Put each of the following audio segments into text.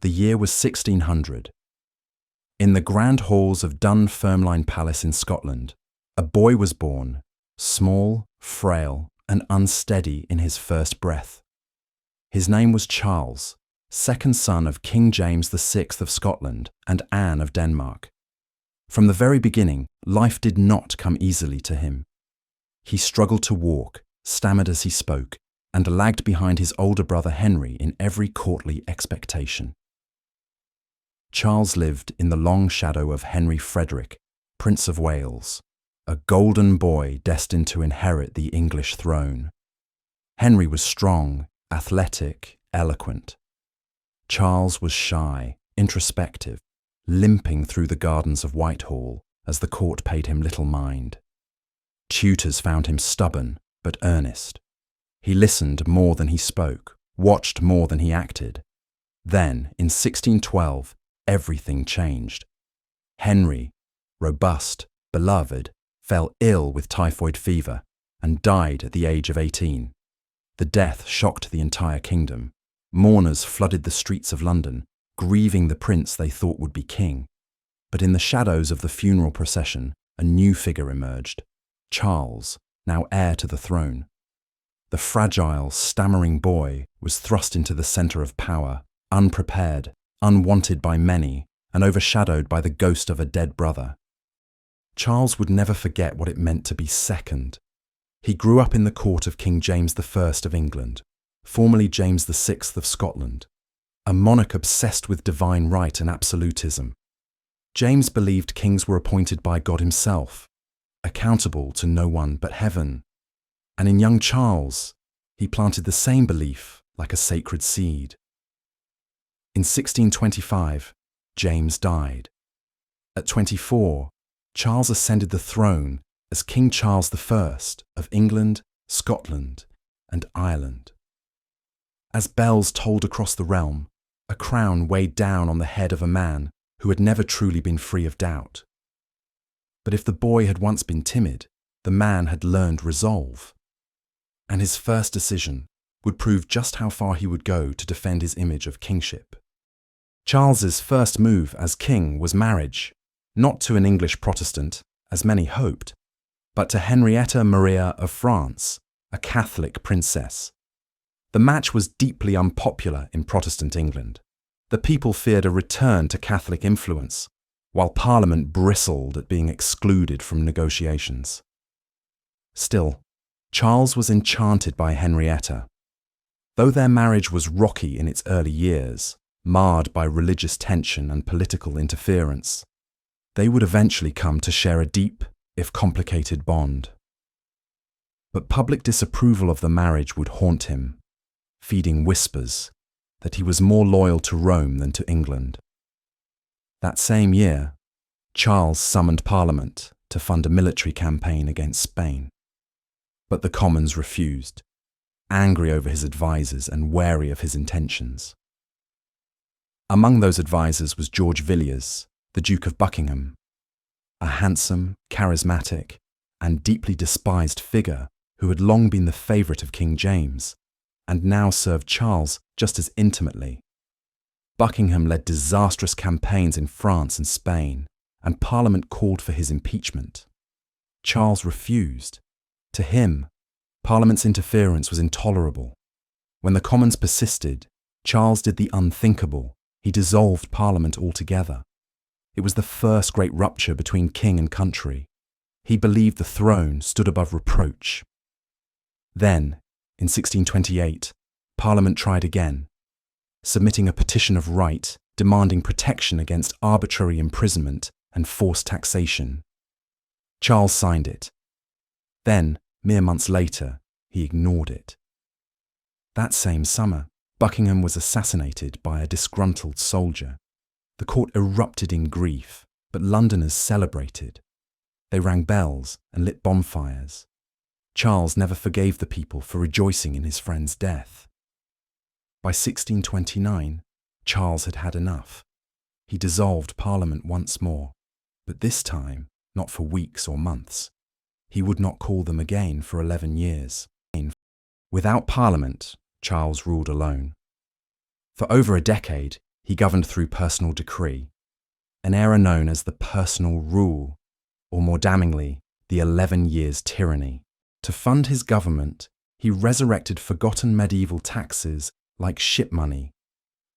The year was 1600. In the grand halls of Dunfermline Palace in Scotland, a boy was born, small, frail, and unsteady in his first breath. His name was Charles, second son of King James VI of Scotland and Anne of Denmark. From the very beginning, life did not come easily to him. He struggled to walk, stammered as he spoke, and lagged behind his older brother Henry in every courtly expectation. Charles lived in the long shadow of Henry Frederick, Prince of Wales, a golden boy destined to inherit the English throne. Henry was strong, athletic, eloquent. Charles was shy, introspective, limping through the gardens of Whitehall as the court paid him little mind. Tutors found him stubborn but earnest. He listened more than he spoke, watched more than he acted. Then, in 1612, everything changed. Henry, robust, beloved, fell ill with typhoid fever and died at the age of 18. The death shocked the entire kingdom. Mourners flooded the streets of London, grieving the prince they thought would be king. But in the shadows of the funeral procession, a new figure emerged, Charles, now heir to the throne. The fragile, stammering boy was thrust into the centre of power, unprepared, unwanted by many, and overshadowed by the ghost of a dead brother. Charles would never forget what it meant to be second. He grew up in the court of King James I of England, formerly James VI of Scotland, a monarch obsessed with divine right and absolutism. James believed kings were appointed by God himself, accountable to no one but heaven. And in young Charles, he planted the same belief like a sacred seed. In 1625, James died. At 24, Charles ascended the throne as King Charles I of England, Scotland, and Ireland. As bells tolled across the realm, a crown weighed down on the head of a man who had never truly been free of doubt. But if the boy had once been timid, the man had learned resolve. And his first decision would prove just how far he would go to defend his image of kingship. Charles's first move as king was marriage, not to an English Protestant, as many hoped, but to Henrietta Maria of France, a Catholic princess. The match was deeply unpopular in Protestant England. The people feared a return to Catholic influence, while Parliament bristled at being excluded from negotiations. Still, Charles was enchanted by Henrietta. Though their marriage was rocky in its early years, marred by religious tension and political interference, they would eventually come to share a deep, if complicated, bond. But public disapproval of the marriage would haunt him, feeding whispers that he was more loyal to Rome than to England. That same year, Charles summoned Parliament to fund a military campaign against Spain. But the Commons refused, angry over his advisers and wary of his intentions. Among those advisers was George Villiers, the Duke of Buckingham, a handsome, charismatic, and deeply despised figure who had long been the favourite of King James, and now served Charles just as intimately. Buckingham led disastrous campaigns in France and Spain, and Parliament called for his impeachment. Charles refused. To him, Parliament's interference was intolerable. When the Commons persisted, Charles did the unthinkable. He dissolved Parliament altogether. It was the first great rupture between king and country. He believed the throne stood above reproach. Then, in 1628, Parliament tried again, submitting a petition of right demanding protection against arbitrary imprisonment and forced taxation. Charles signed it. Then, mere months later, he ignored it. That same summer, Buckingham was assassinated by a disgruntled soldier. The court erupted in grief, but Londoners celebrated. They rang bells and lit bonfires. Charles never forgave the people for rejoicing in his friend's death. By 1629, Charles had had enough. He dissolved Parliament once more, but this time not for weeks or months. He would not call them again for 11 years. Without Parliament, Charles ruled alone. For over a decade, He governed through personal decree, an era known as the personal rule, or more damningly, the 11 years tyranny. To fund his government, he resurrected forgotten medieval taxes like ship money,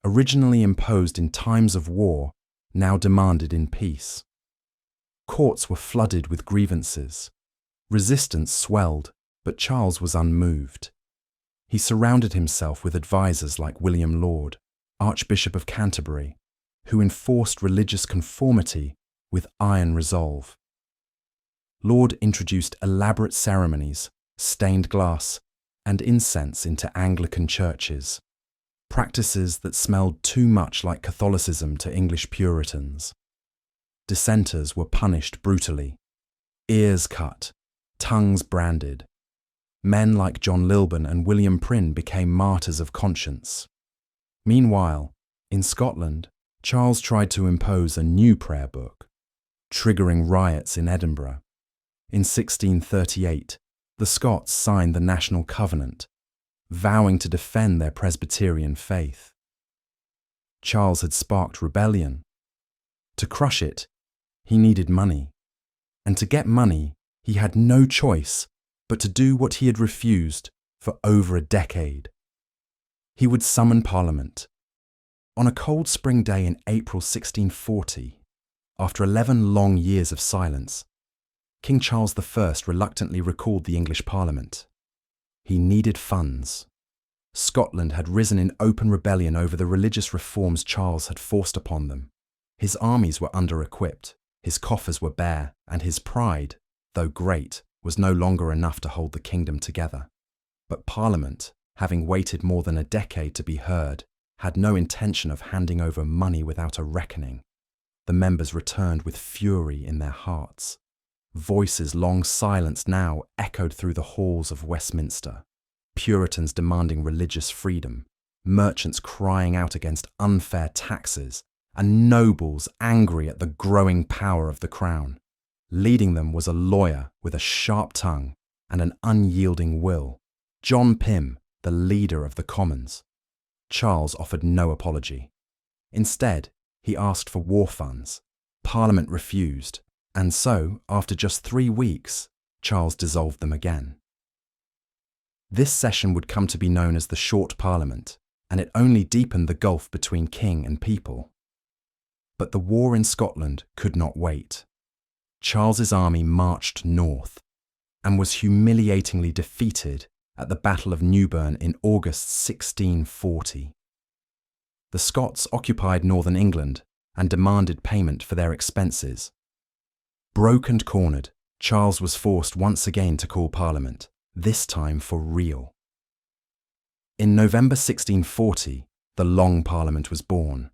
originally imposed in times of war, now demanded in peace. Courts were flooded with grievances. Resistance swelled, but Charles was unmoved. He surrounded himself with advisors like William Laud, Archbishop of Canterbury, who enforced religious conformity with iron resolve. Laud introduced elaborate ceremonies, stained glass, and incense into Anglican churches, practices that smelled too much like Catholicism to English Puritans. Dissenters were punished brutally, ears cut, tongues branded. Men like John Lilburne and William Prynne became martyrs of conscience. Meanwhile, in Scotland, Charles tried to impose a new prayer book, triggering riots in Edinburgh. In 1638, the Scots signed the National Covenant, vowing to defend their Presbyterian faith. Charles had sparked rebellion. To crush it, he needed money. And to get money, he had no choice but to do what he had refused for over a decade. He would summon Parliament. On a cold spring day in April 1640, after 11 long years of silence, King Charles I reluctantly recalled the English Parliament. He needed funds. Scotland had risen in open rebellion over the religious reforms Charles had forced upon them. His armies were under-equipped, his coffers were bare, and his pride, though great, was no longer enough to hold the kingdom together. But Parliament, having waited more than a decade to be heard, had no intention of handing over money without a reckoning. The members returned with fury in their hearts. Voices long silenced now echoed through the halls of Westminster. Puritans demanding religious freedom, merchants crying out against unfair taxes, and nobles angry at the growing power of the crown. Leading them was a lawyer with a sharp tongue and an unyielding will, John Pym, the leader of the Commons. Charles offered no apology. Instead, he asked for war funds. Parliament refused, and so, after just 3 weeks, Charles dissolved them again. This session would come to be known as the Short Parliament, and it only deepened the gulf between king and people. But the war in Scotland could not wait. Charles's army marched north and was humiliatingly defeated at the Battle of Newburn in August 1640. The Scots occupied northern England and demanded payment for their expenses. Broke and cornered, Charles was forced once again to call Parliament, this time for real. In November 1640, the Long Parliament was born,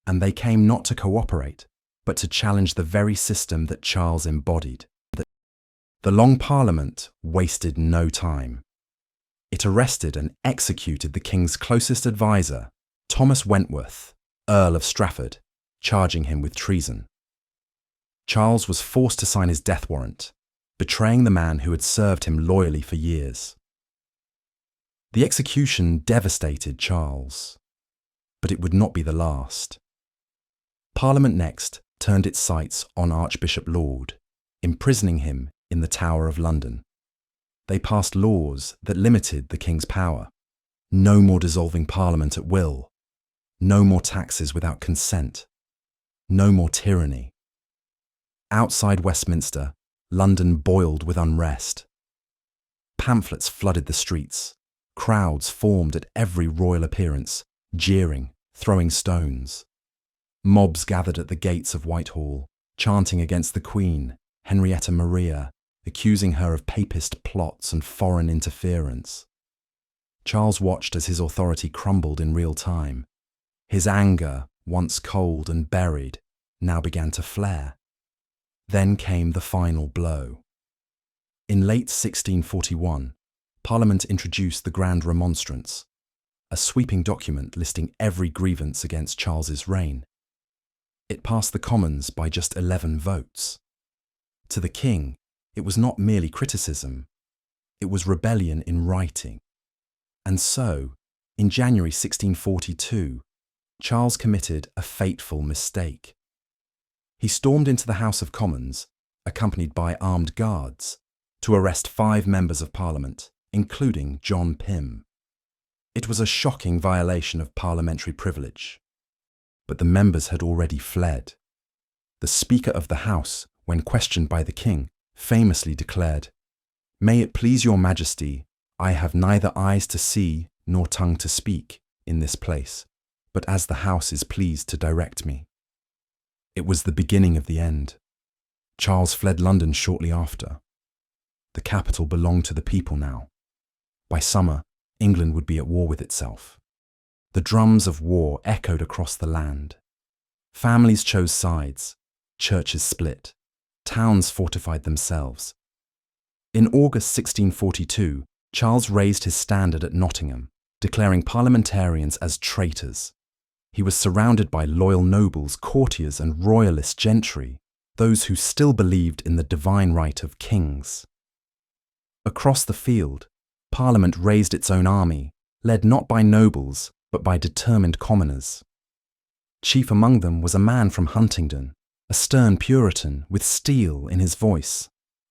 and they came not to cooperate, but to challenge the very system that Charles embodied. The Long Parliament wasted no time. It arrested and executed the king's closest advisor, Thomas Wentworth, Earl of Strafford, charging him with treason. Charles was forced to sign his death warrant, betraying the man who had served him loyally for years. The execution devastated Charles, but it would not be the last. Parliament next turned its sights on Archbishop Laud, imprisoning him in the Tower of London. They passed laws that limited the king's power. No more dissolving Parliament at will. No more taxes without consent. No more tyranny. Outside Westminster, London boiled with unrest. Pamphlets flooded the streets. Crowds formed at every royal appearance, jeering, throwing stones. Mobs gathered at the gates of Whitehall, chanting against the Queen, Henrietta Maria, accusing her of papist plots and foreign interference. Charles watched as his authority crumbled in real time. His anger, once cold and buried, now began to flare. Then came the final blow. In late 1641, Parliament introduced the Grand Remonstrance, a sweeping document listing every grievance against Charles's reign. It passed the Commons by just 11 votes. To the king, it was not merely criticism, it was rebellion in writing. And so, in January 1642, Charles committed a fateful mistake. He stormed into the House of Commons, accompanied by armed guards, to arrest 5 members of Parliament, including John Pym. It was a shocking violation of parliamentary privilege. But the members had already fled. The Speaker of the House, when questioned by the King, famously declared, "May it please your Majesty, I have neither eyes to see nor tongue to speak in this place, but as the House is pleased to direct me." It was the beginning of the end. Charles fled London shortly after. The capital belonged to the people now. By summer, England would be at war with itself. The drums of war echoed across the land. Families chose sides, churches split, towns fortified themselves. In August 1642, Charles raised his standard at Nottingham, declaring parliamentarians as traitors. He was surrounded by loyal nobles, courtiers, and royalist gentry, those who still believed in the divine right of kings. Across the field, Parliament raised its own army, led not by nobles, but by determined commoners. Chief among them was a man from Huntingdon, a stern Puritan with steel in his voice,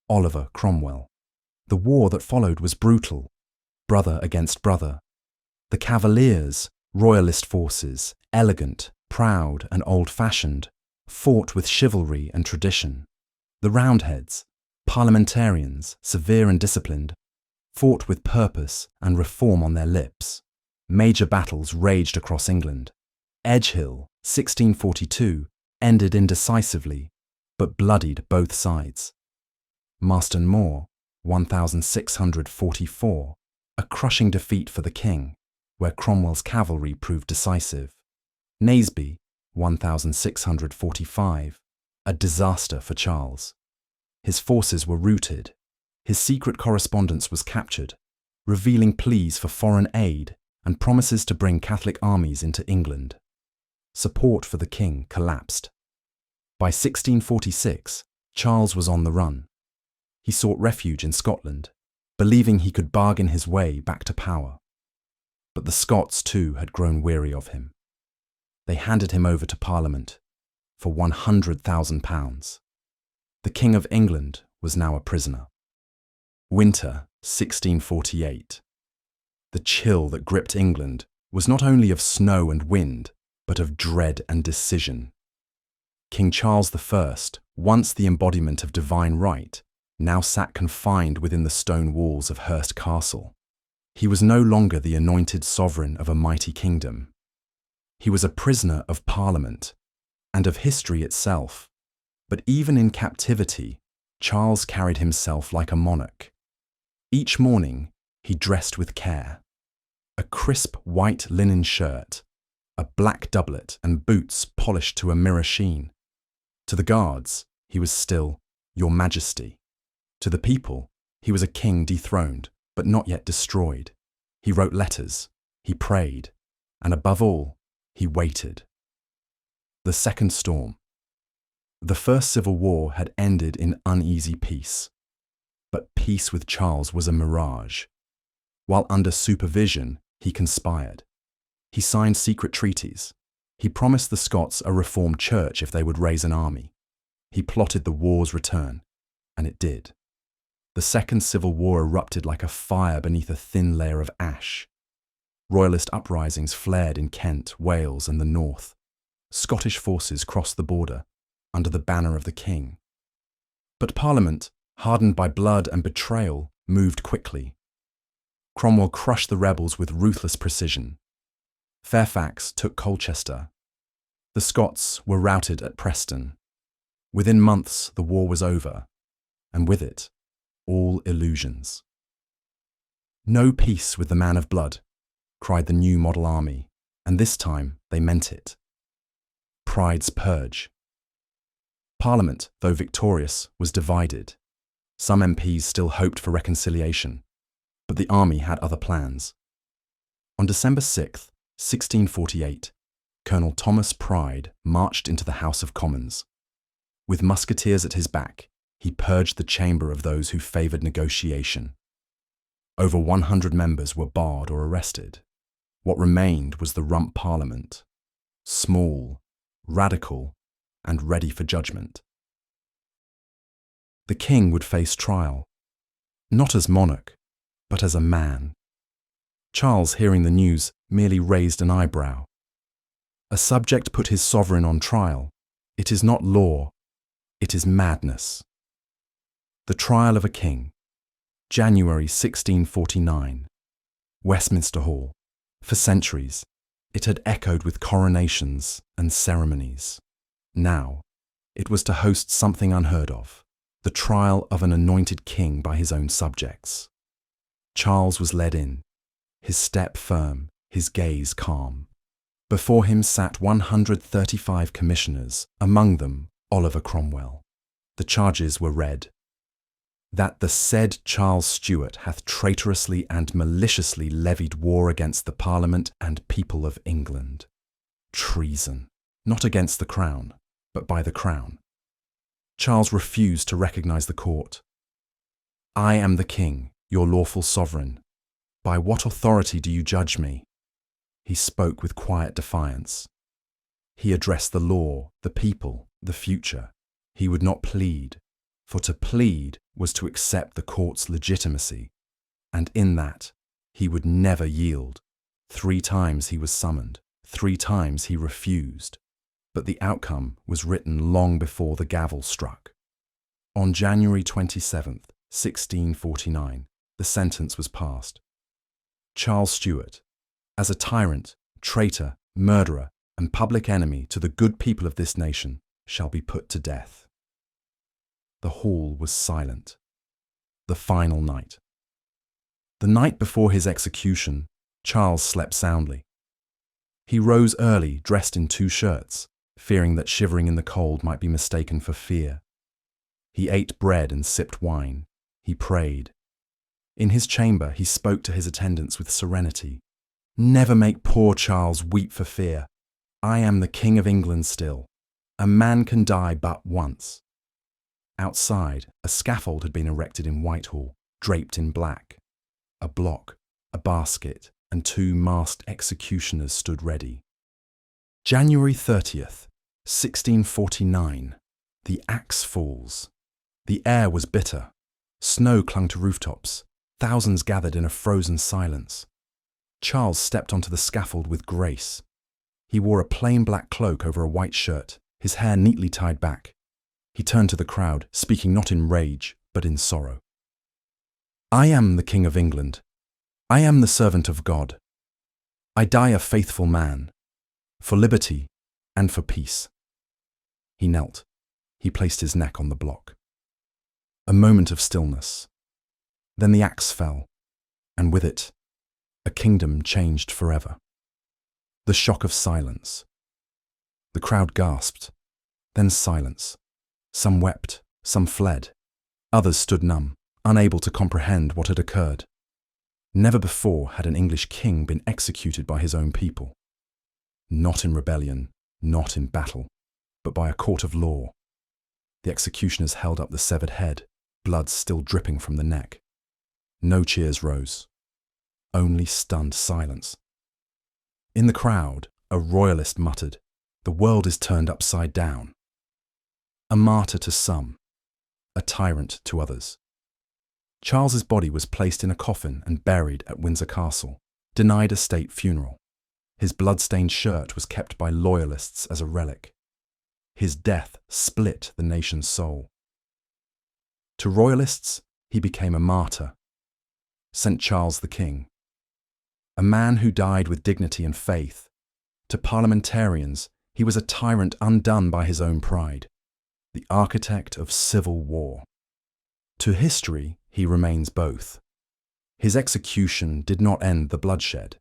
Oliver Cromwell. The war that followed was brutal, brother against brother. The Cavaliers, royalist forces, elegant, proud, and old-fashioned, fought with chivalry and tradition. The Roundheads, parliamentarians, severe and disciplined, fought with purpose and reform on their lips. Major battles raged across England. Edgehill, 1642, ended indecisively, but bloodied both sides. Marston Moor, 1644, a crushing defeat for the king, where Cromwell's cavalry proved decisive. Naseby, 1645, a disaster for Charles. His forces were routed. His secret correspondence was captured, revealing pleas for foreign aid and promises to bring Catholic armies into England. Support for the king collapsed. By 1646, Charles was on the run. He sought refuge in Scotland, believing he could bargain his way back to power. But the Scots too had grown weary of him. They handed him over to Parliament for £100,000. The King of England was now a prisoner. Winter 1648. The chill that gripped England was not only of snow and wind, but of dread and decision. King Charles I, once the embodiment of divine right, now sat confined within the stone walls of Hurst Castle. He was no longer the anointed sovereign of a mighty kingdom. He was a prisoner of Parliament and of history itself. But even in captivity, Charles carried himself like a monarch. Each morning, he dressed with care. A crisp white linen shirt, a black doublet, and boots polished to a mirror sheen. To the guards, he was still "Your Majesty." To the people, he was a king dethroned, but not yet destroyed. He wrote letters, he prayed, and above all, he waited. The Second Storm. The First Civil War had ended in uneasy peace. But peace with Charles was a mirage. While under supervision, he conspired. He signed secret treaties. He promised the Scots a reformed church if they would raise an army. He plotted the war's return, and it did. The Second Civil War erupted like a fire beneath a thin layer of ash. Royalist uprisings flared in Kent, Wales, and the north. Scottish forces crossed the border, under the banner of the king. But Parliament, hardened by blood and betrayal, moved quickly. Cromwell crushed the rebels with ruthless precision. Fairfax took Colchester. The Scots were routed at Preston. Within months, the war was over, and with it, all illusions. "No peace with the man of blood," cried the new model army, and this time they meant it. Pride's purge. Parliament, though victorious, was divided. Some MPs still hoped for reconciliation, but the army had other plans. On December 6, 1648, Colonel Thomas Pride marched into the House of Commons. With musketeers at his back, he purged the chamber of those who favoured negotiation. Over 100 members were barred or arrested. What remained was the Rump Parliament. small, radical, and ready for judgment. The king would face trial, not as monarch, but as a man. Charles, hearing the news, merely raised an eyebrow. A subject put his sovereign on trial. It is not law, it is madness. The Trial of a King, January 1649, Westminster Hall. For centuries, it had echoed with coronations and ceremonies. Now, it was to host something unheard of, the trial of an anointed king by his own subjects. Charles was led in, his step firm, his gaze calm. Before him sat 135 commissioners, among them Oliver Cromwell. The charges were read. That the said Charles Stuart hath traitorously and maliciously levied war against the Parliament and people of England. Treason, not against the crown, but by the crown. Charles refused to recognise the court. I am the king, your lawful sovereign. By what authority do you judge me? He spoke with quiet defiance. He addressed the law, the people, the future. He would not plead, for to plead was to accept the court's legitimacy, and in that he would never yield. 3 times he was summoned, 3 times he refused, but the outcome was written long before the gavel struck. On January 27th, 1649, the sentence was passed. Charles Stuart, as a tyrant, traitor, murderer, and public enemy to the good people of this nation, shall be put to death. The hall was silent. The final night. The night before his execution, Charles slept soundly. He rose early, dressed in 2 shirts, fearing that shivering in the cold might be mistaken for fear. He ate bread and sipped wine. He prayed. In his chamber, he spoke to his attendants with serenity. Never make poor Charles weep for fear. I am the King of England still. A man can die but once. Outside, a scaffold had been erected in Whitehall, draped in black. A block, a basket, and 2 masked executioners stood ready. January 30th, 1649. The axe falls. The air was bitter. Snow clung to rooftops. Thousands gathered in a frozen silence. Charles stepped onto the scaffold with grace. He wore a plain black cloak over a white shirt, his hair neatly tied back. He turned to the crowd, speaking not in rage, but in sorrow. I am the King of England. I am the servant of God. I die a faithful man, for liberty and for peace. He knelt. He placed his neck on the block. A moment of stillness. Then the axe fell, and with it, a kingdom changed forever. The shock of silence. The crowd gasped, then silence. Some wept, some fled. Others stood numb, unable to comprehend what had occurred. Never before had an English king been executed by his own people. Not in rebellion, not in battle, but by a court of law. The executioners held up the severed head, blood still dripping from the neck. No cheers rose. Only stunned silence. In the crowd, a royalist muttered, "The world is turned upside down." A martyr to some, a tyrant to others. Charles's body was placed in a coffin and buried at Windsor Castle, denied a state funeral. His blood-stained shirt was kept by loyalists as a relic. His death split the nation's soul. To royalists, he became a martyr. St. Charles the King. A man who died with dignity and faith. To parliamentarians, he was a tyrant undone by his own pride. The architect of civil war. To history, he remains both. His execution did not end the bloodshed.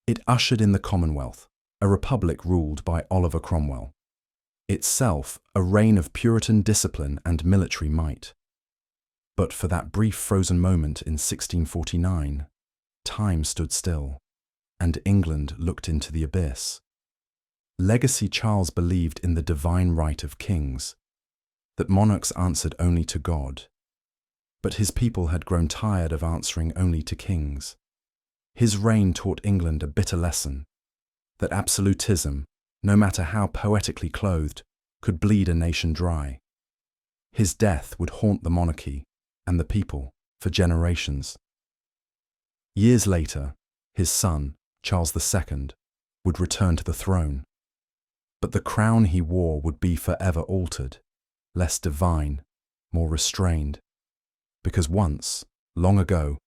It ushered in the Commonwealth, a republic ruled by Oliver Cromwell. Itself a reign of Puritan discipline and military might. But for that brief frozen moment in 1649, time stood still, and England looked into the abyss. Legacy Charles believed in the divine right of kings, that monarchs answered only to God. But his people had grown tired of answering only to kings. His reign taught England a bitter lesson, that absolutism, no matter how poetically clothed, could bleed a nation dry. His death would haunt the monarchy and the people for generations. Years later, his son, Charles II, would return to the throne. But the crown he wore would be forever altered, less divine, more restrained. Because once, long ago,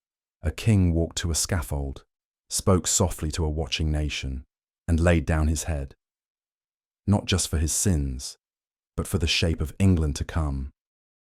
a king walked to a scaffold, spoke softly to a watching nation, and laid down his head. Not just for his sins, but for the shape of England to come.